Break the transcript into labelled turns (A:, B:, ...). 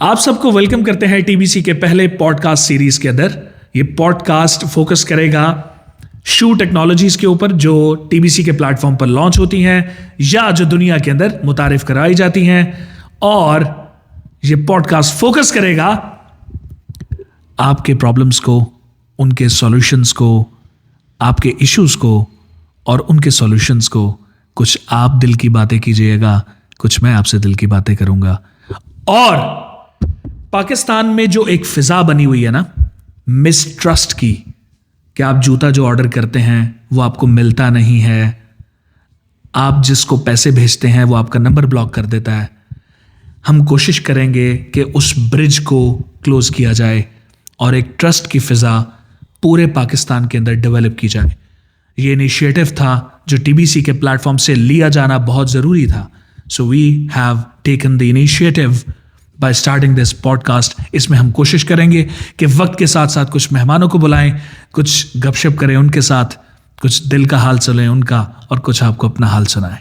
A: आप सबको वेलकम करते हैं टीबीसी के पहले पॉडकास्ट सीरीज के अंदर। ये पॉडकास्ट फोकस करेगा शू टेक्नोलॉजीज के ऊपर जो टीबीसी के प्लेटफॉर्म पर लॉन्च होती हैं या जो दुनिया के अंदर मुतारिफ कराई जाती हैं। और ये पॉडकास्ट फोकस करेगा आपके प्रॉब्लम्स को, उनके सॉल्यूशंस को, आपके इश्यूज को और उनके सॉल्यूशंस को। कुछ आप दिल की बातें कीजिएगा, कुछ मैं आपसे दिल की बातें करूंगा। और पाकिस्तान में जो एक फिजा बनी हुई है ना, मिसट्रस्ट की, कि आप जूता जो ऑर्डर करते हैं वो आपको मिलता नहीं है, आप जिसको पैसे भेजते हैं वो आपका नंबर ब्लॉक कर देता है। हम कोशिश करेंगे कि उस ब्रिज को क्लोज किया जाए और एक ट्रस्ट की फिजा पूरे पाकिस्तान के अंदर डेवलप की जाए। ये इनिशिएटिव था जो टीबीसी के प्लेटफॉर्म से लिया जाना बहुत ज़रूरी था। So we have taken the initiative by starting this podcast. इसमें हम कोशिश करेंगे कि वक्त के साथ साथ कुछ मेहमानों को बुलाएं, कुछ गपशप करें उनके साथ, कुछ दिल का हाल सुनें उनका और कुछ आपको अपना हाल सुनाएं।